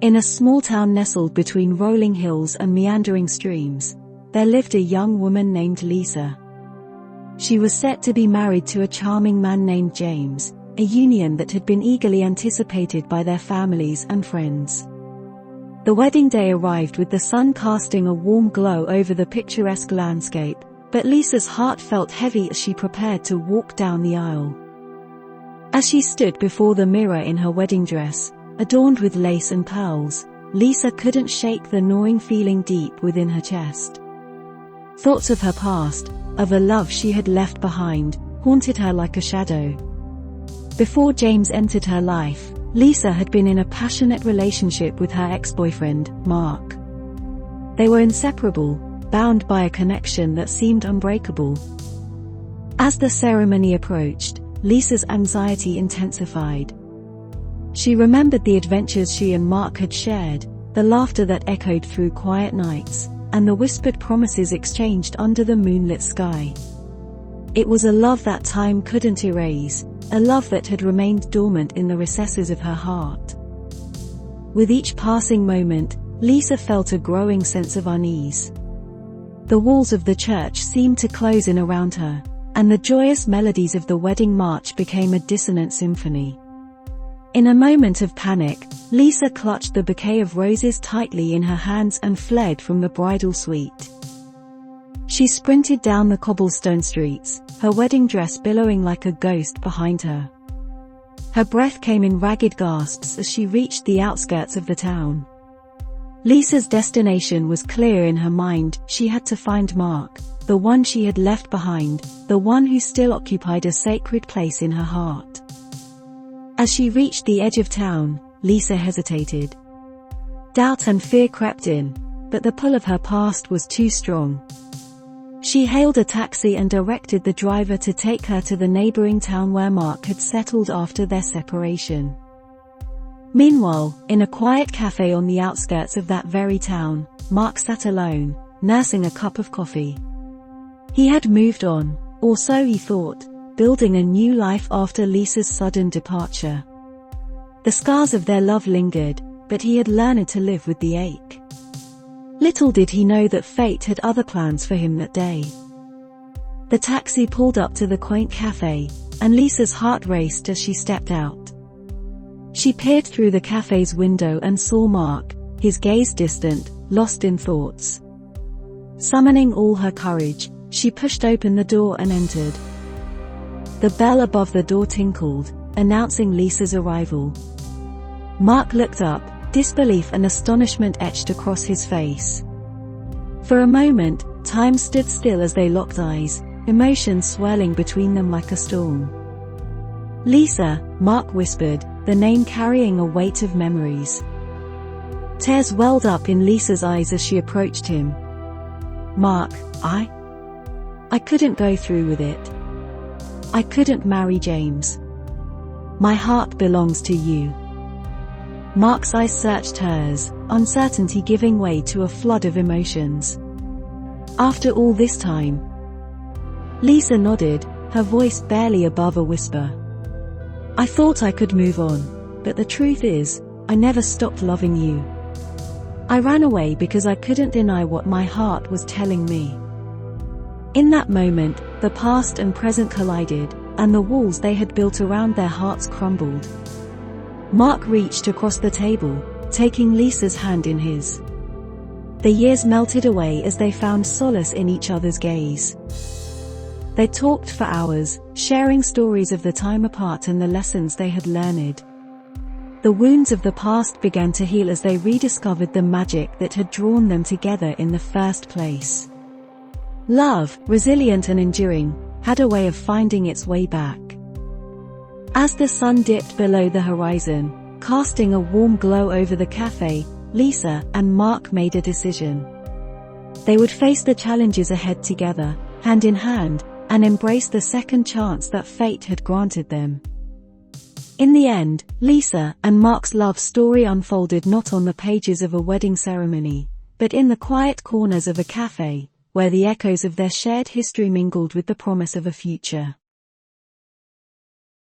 In a small town nestled between rolling hills and meandering streams, there lived a young woman named Lisa. She was set to be married to a charming man named James, a union that had been eagerly anticipated by their families and friends. The wedding day arrived with the sun casting a warm glow over the picturesque landscape, but Lisa's heart felt heavy as she prepared to walk down the aisle. As she stood before the mirror in her wedding dress, adorned with lace and pearls, Lisa couldn't shake the gnawing feeling deep within her chest. Thoughts of her past, of a love she had left behind, haunted her like a shadow. Before James entered her life, Lisa had been in a passionate relationship with her ex-boyfriend, Mark. They were inseparable, bound by a connection that seemed unbreakable. As the ceremony approached, Lisa's anxiety intensified. She remembered the adventures she and Mark had shared, the laughter that echoed through quiet nights, and the whispered promises exchanged under the moonlit sky. It was a love that time couldn't erase, a love that had remained dormant in the recesses of her heart. With each passing moment, Lisa felt a growing sense of unease. The walls of the church seemed to close in around her, and the joyous melodies of the wedding march became a dissonant symphony. In a moment of panic, Lisa clutched the bouquet of roses tightly in her hands and fled from the bridal suite. She sprinted down the cobblestone streets, her wedding dress billowing like a ghost behind her. Her breath came in ragged gasps as she reached the outskirts of the town. Lisa's destination was clear in her mind: she had to find Mark, the one she had left behind, the one who still occupied a sacred place in her heart. As she reached the edge of town, Lisa hesitated. Doubt and fear crept in, but the pull of her past was too strong. She hailed a taxi and directed the driver to take her to the neighboring town where Mark had settled after their separation. Meanwhile, in a quiet cafe on the outskirts of that very town, Mark sat alone, nursing a cup of coffee. He had moved on, or so he thought, building a new life after Lisa's sudden departure. The scars of their love lingered, but he had learned to live with the ache. Little did he know that fate had other plans for him that day. The taxi pulled up to the quaint café, and Lisa's heart raced as she stepped out. She peered through the café's window and saw Mark, his gaze distant, lost in thoughts. Summoning all her courage, she pushed open the door and entered. The bell above the door tinkled, announcing Lisa's arrival. Mark looked up, disbelief and astonishment etched across his face. For a moment, time stood still as they locked eyes, emotions swirling between them like a storm. "Lisa," Mark whispered, the name carrying a weight of memories. Tears welled up in Lisa's eyes as she approached him. "Mark, I couldn't go through with it. I couldn't marry James. My heart belongs to you." Mark's eyes searched hers, uncertainty giving way to a flood of emotions. "After all this time?" Lisa nodded, her voice barely above a whisper. "I thought I could move on, but the truth is, I never stopped loving you. I ran away because I couldn't deny what my heart was telling me." In that moment, the past and present collided, and the walls they had built around their hearts crumbled. Mark reached across the table, taking Lisa's hand in his. The years melted away as they found solace in each other's gaze. They talked for hours, sharing stories of the time apart and the lessons they had learned. The wounds of the past began to heal as they rediscovered the magic that had drawn them together in the first place. Love, resilient and enduring, had a way of finding its way back. As the sun dipped below the horizon, casting a warm glow over the cafe, Lisa and Mark made a decision. They would face the challenges ahead together, hand in hand, and embrace the second chance that fate had granted them. In the end, Lisa and Mark's love story unfolded not on the pages of a wedding ceremony, but in the quiet corners of a cafe, where the echoes of their shared history mingled with the promise of a future.